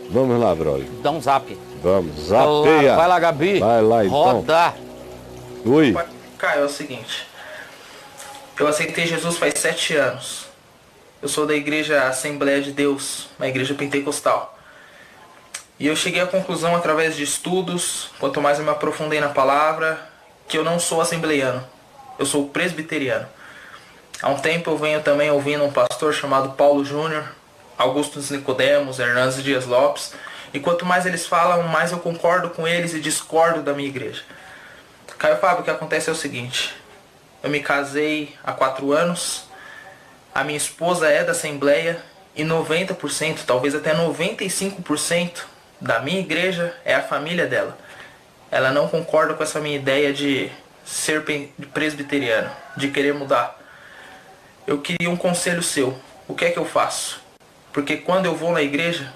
Vamos lá, brother. Dá um zap. Vamos, Claro. zapeia. Vai lá, Gabi. Vai lá, então. Roda. Oi. Caio, é o seguinte. Eu aceitei Jesus faz 7 anos. Eu sou da igreja Assembleia de Deus, uma igreja pentecostal. E eu cheguei à conclusão através de estudos, quanto mais eu me aprofundei na palavra, que eu não sou assembleiano. Eu sou presbiteriano. Há um tempo eu venho também ouvindo um pastor chamado Paulo Júnior, Augustus Nicodemos, Hernandes Dias Lopes. E quanto mais eles falam, mais eu concordo com eles e discordo da minha igreja. Caio Fábio, o que acontece é o seguinte. Eu me casei há 4 anos. A minha esposa é da Assembleia. E 90%, talvez até 95% da minha igreja é a família dela. Ela não concorda com essa minha ideia de ser presbiteriano, de querer mudar. Eu queria um conselho seu. O que é que eu faço? Porque quando eu vou na igreja,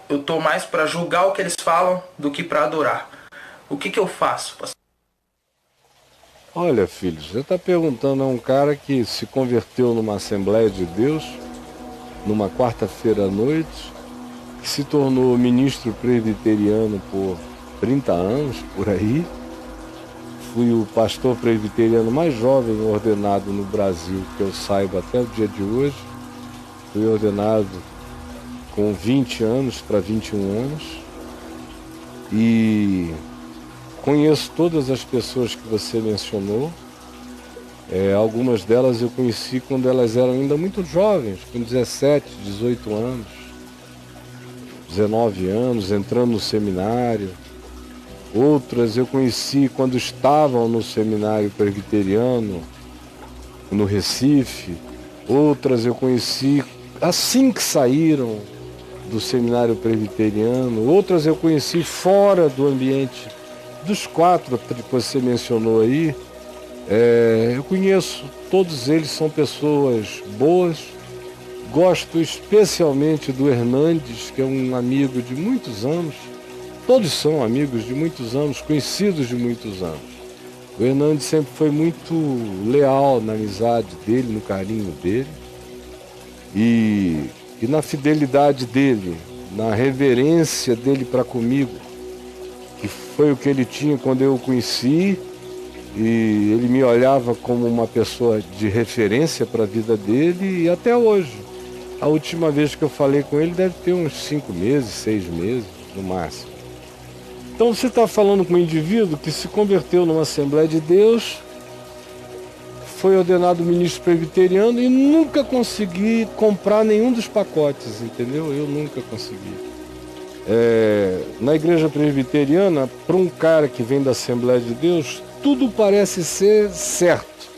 eu tô mais para julgar o que eles falam do que para adorar. O que eu faço, pastor? Olha, filho, você está perguntando a um cara que se converteu numa Assembleia de Deus, numa quarta-feira à noite, que se tornou ministro presbiteriano por 30 anos, por aí. Fui o pastor presbiteriano mais jovem ordenado no Brasil, que eu saiba até o dia de hoje. Fui ordenado com 20 anos para 21 anos. E conheço todas as pessoas que você mencionou. Algumas delas eu conheci quando elas eram ainda muito jovens, com 17, 18 anos, 19 anos, entrando no seminário. Outras eu conheci quando estavam no seminário presbiteriano, no Recife. Outras eu conheci assim que saíram do seminário presbiteriano. Outras eu conheci fora do ambiente. Dos 4 que você mencionou aí, eu conheço, todos eles são pessoas boas. Gosto especialmente do Hernandes, que é um amigo de muitos anos. Todos são amigos de muitos anos, conhecidos de muitos anos. O Hernandes sempre foi muito leal na amizade dele, no carinho dele e na fidelidade dele, na reverência dele para comigo, que foi o que ele tinha quando eu o conheci, e ele me olhava como uma pessoa de referência para a vida dele, e até hoje. A última vez que eu falei com ele deve ter uns 5 meses, 6 meses, no máximo. Então você está falando com um indivíduo que se converteu numa Assembleia de Deus, foi ordenado ministro presbiteriano e nunca consegui comprar nenhum dos pacotes, entendeu? Eu nunca consegui. Na igreja presbiteriana, para um cara que vem da Assembleia de Deus, tudo parece ser certo.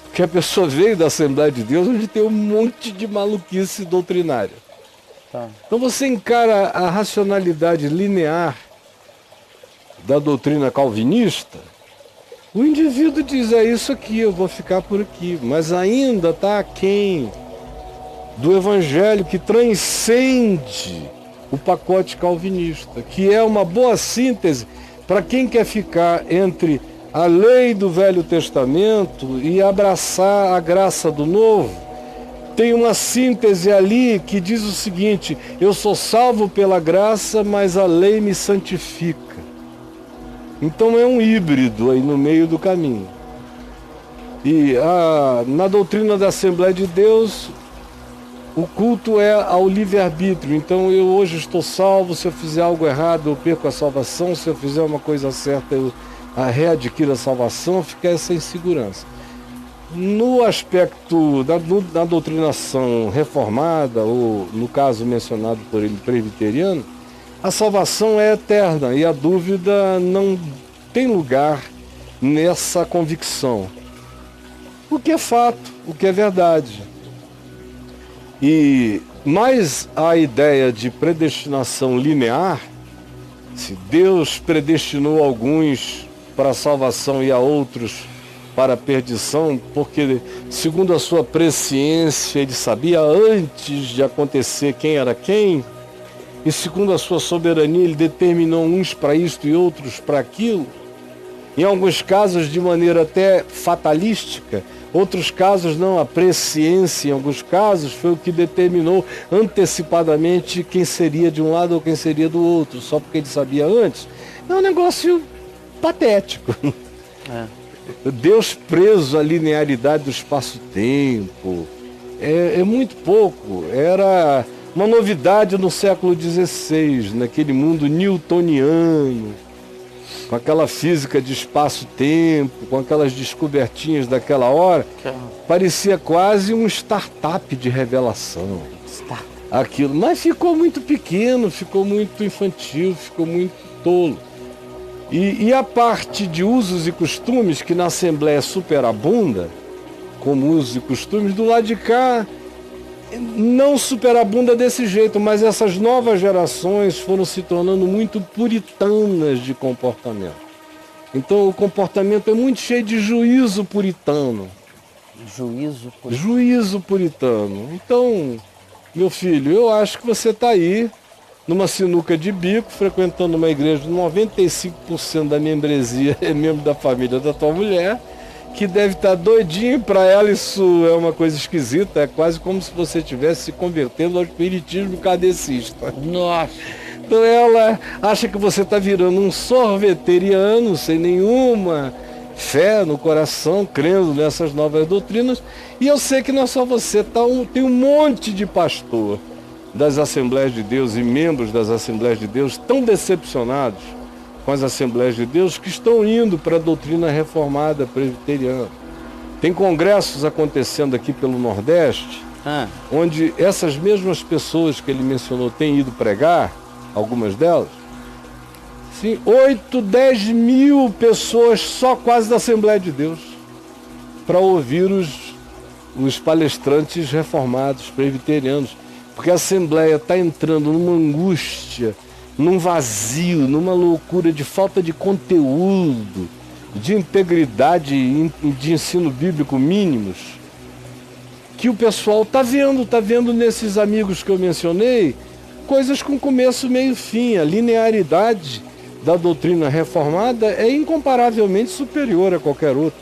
Porque a pessoa veio da Assembleia de Deus, onde tem um monte de maluquice doutrinária. Tá. Então você encara a racionalidade linear da doutrina calvinista, o indivíduo diz, isso aqui, eu vou ficar por aqui, mas ainda está aquém do evangelho que transcende o pacote calvinista, que é uma boa síntese para quem quer ficar entre a lei do Velho Testamento e abraçar a graça do Novo. Tem uma síntese ali que diz o seguinte: eu sou salvo pela graça, mas a lei me santifica. Então é um híbrido aí no meio do caminho. E na doutrina da Assembleia de Deus, o culto é ao livre-arbítrio. Então eu hoje estou salvo, se eu fizer algo errado eu perco a salvação, se eu fizer uma coisa certa eu readquiro a salvação, fica essa insegurança. No aspecto da doutrinação reformada, ou no caso mencionado por ele, presbiteriano, a salvação é eterna e a dúvida não tem lugar nessa convicção. O que é fato, o que é verdade. Mas a ideia de predestinação linear, se Deus predestinou alguns para a salvação e a outros para a perdição, porque segundo a sua presciência ele sabia antes de acontecer quem era quem, e segundo a sua soberania ele determinou uns para isto e outros para aquilo. em alguns casos de maneira até fatalística, outros casos não, a presciência em alguns casos foi o que determinou antecipadamente quem seria de um lado ou quem seria do outro, só porque ele sabia antes. É um negócio patético. Deus preso à linearidade do espaço-tempo. É muito pouco. Era uma novidade no século XVI, naquele mundo newtoniano, com aquela física de espaço-tempo, com aquelas descobertinhas daquela hora. Parecia quase um startup de revelação. Aquilo, mas ficou muito pequeno, ficou muito infantil, ficou muito tolo. E a parte de usos e costumes, que na Assembleia superabunda, como usos e costumes, do lado de cá não superabunda desse jeito, mas essas novas gerações foram se tornando muito puritanas de comportamento. Então o comportamento é muito cheio de juízo puritano. Juízo puritano. Então, meu filho, eu acho que você está aí numa sinuca de bico, frequentando uma igreja de 95% da membresia é membro da família da tua mulher, que deve estar doidinho. Para ela isso é uma coisa esquisita, é quase como se você estivesse se convertendo ao espiritismo kardecista. Nossa! Então ela acha que você está virando um sorveteriano sem nenhuma fé no coração, crendo nessas novas doutrinas. E eu sei que não é só você, tem um monte de pastor das Assembleias de Deus e membros das Assembleias de Deus tão decepcionados com as Assembleias de Deus que estão indo para a doutrina reformada presbiteriana. Tem congressos acontecendo aqui pelo Nordeste, onde essas mesmas pessoas que ele mencionou têm ido pregar, algumas delas, sim, 8, 10 mil pessoas só quase da Assembleia de Deus, para ouvir os palestrantes reformados, presbiterianos, porque a Assembleia está entrando numa angústia, num vazio, numa loucura de falta de conteúdo, de integridade de ensino bíblico mínimos, que o pessoal está vendo nesses amigos que eu mencionei, coisas com começo, meio e fim. A linearidade da doutrina reformada é incomparavelmente superior a qualquer outra.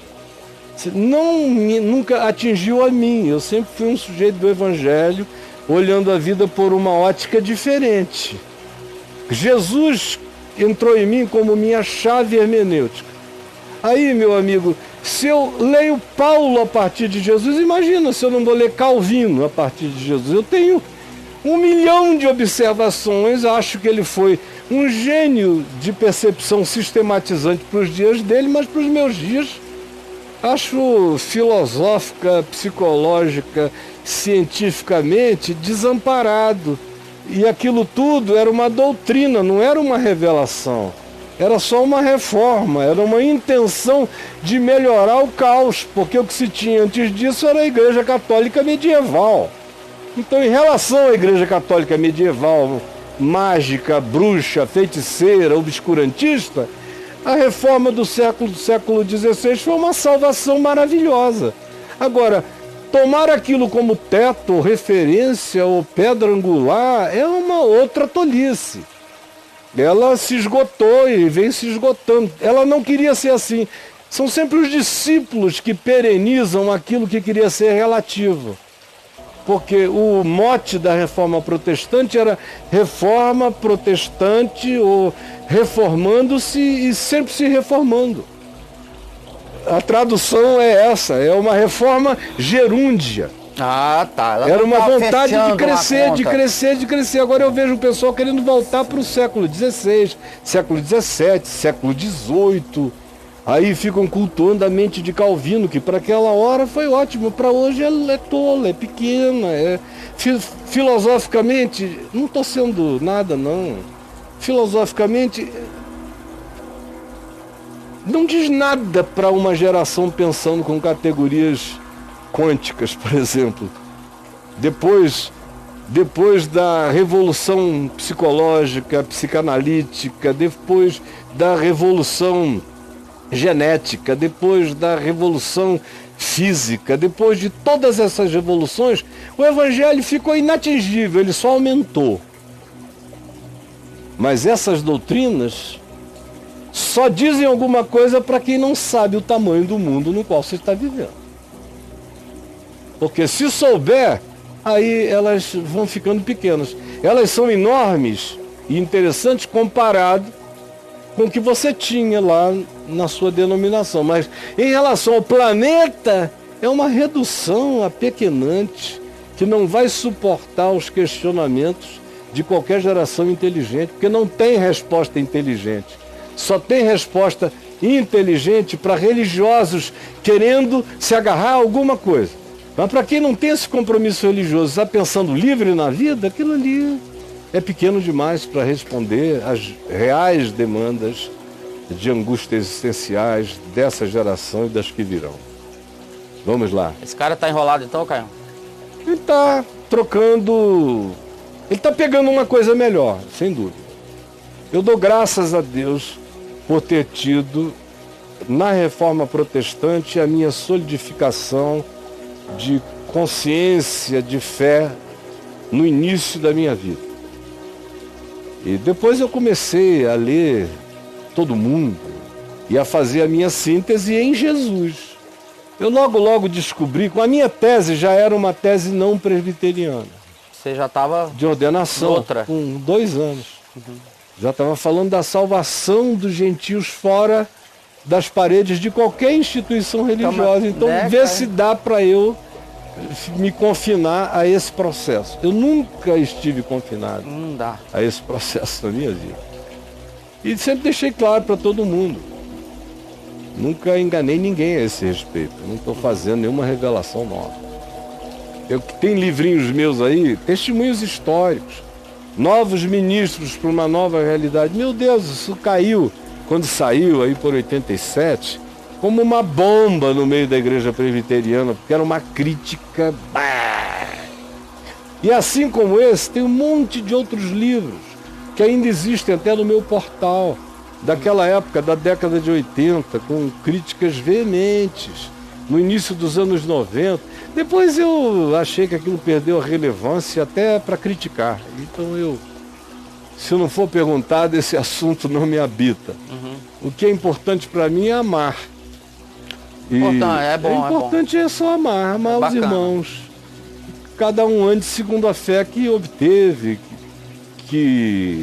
Nunca atingiu a mim, eu sempre fui um sujeito do Evangelho, olhando a vida por uma ótica diferente. Jesus entrou em mim como minha chave hermenêutica. Aí, meu amigo, se eu leio Paulo a partir de Jesus, imagina se eu não vou ler Calvino a partir de Jesus. Eu tenho 1 milhão de observações, acho que ele foi um gênio de percepção sistematizante para os dias dele, mas para os meus dias acho filosófica, psicológica, cientificamente desamparado. E aquilo tudo era uma doutrina, não era uma revelação. Era só uma reforma, era uma intenção de melhorar o caos, porque o que se tinha antes disso era a Igreja Católica medieval. Então, em relação à Igreja Católica medieval, mágica, bruxa, feiticeira, obscurantista, a reforma do século XVI foi uma salvação maravilhosa. Agora, tomar aquilo como teto, referência ou pedra angular é uma outra tolice. Ela se esgotou e vem se esgotando. Ela não queria ser assim. São sempre os discípulos que perenizam aquilo que queria ser relativo. Porque o mote da reforma protestante era reforma protestante ou reformando-se e sempre se reformando. A tradução é essa, é uma reforma gerúndia. Ah, tá. Ela era não uma tá vontade de fechando crescer, uma de conta. crescer, de crescer. Agora eu vejo o pessoal querendo voltar para o século XVI, século XVII, século XVIII. Aí ficam cultuando a mente de Calvino, que para aquela hora foi ótimo, para hoje ela é tola, é pequena. Filosoficamente, não estou sendo nada não. Filosoficamente, não diz nada para uma geração pensando com categorias quânticas, por exemplo. Depois da revolução psicológica, psicanalítica, depois da revolução genética, depois da revolução física, depois de todas essas revoluções, o Evangelho ficou inatingível, ele só aumentou. Mas essas doutrinas só dizem alguma coisa para quem não sabe o tamanho do mundo no qual você está vivendo. Porque se souber, aí elas vão ficando pequenas. Elas são enormes e interessantes comparado com o que você tinha lá na sua denominação. Mas em relação ao planeta, é uma redução apequenante que não vai suportar os questionamentos de qualquer geração inteligente, porque não tem resposta inteligente. Só tem resposta inteligente para religiosos querendo se agarrar a alguma coisa. Mas para quem não tem esse compromisso religioso, está pensando livre na vida, aquilo ali é pequeno demais para responder às reais demandas de angústias existenciais dessa geração e das que virão. Vamos lá. Esse cara tá enrolado então, Caio? Ele está trocando... Ele está pegando uma coisa melhor, sem dúvida. Eu dou graças a Deus por ter tido, na Reforma Protestante, a minha solidificação de consciência, de fé, no início da minha vida. E depois eu comecei a ler todo mundo e a fazer a minha síntese em Jesus. Eu logo descobri que a minha tese já era uma tese não presbiteriana. Você já estava de ordenação, outra. Com 2 anos. Já estava falando da salvação dos gentios fora das paredes de qualquer instituição religiosa. Então, vê se dá para eu me confinar a esse processo. Eu nunca estive confinado a esse processo na minha vida. E sempre deixei claro para todo mundo. Nunca enganei ninguém a esse respeito. Não estou fazendo nenhuma revelação nova. Tem livrinhos meus aí, testemunhos históricos. Novos ministros para uma nova realidade. Meu Deus, isso caiu, quando saiu aí por 87, como uma bomba no meio da igreja presbiteriana, porque era uma crítica. E assim como esse, tem um monte de outros livros que ainda existem até no meu portal, daquela época, da década de 80, com críticas veementes, no início dos anos 90. Depois eu achei que aquilo perdeu a relevância até para criticar. Então se eu não for perguntado, esse assunto não me habita. O que é importante para mim é amar. É bom, importante é só amar os irmãos. Cada um ande segundo a fé que obteve, que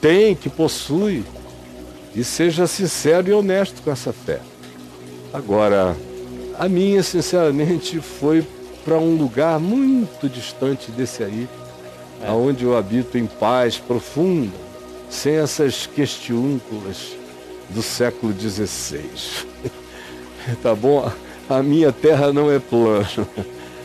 tem, que possui. E seja sincero e honesto com essa fé. Agora, a minha, sinceramente, foi para um lugar muito distante desse aí, onde eu habito em paz profunda, sem essas questiúnculas do século XVI. Tá bom? A minha terra não é plana.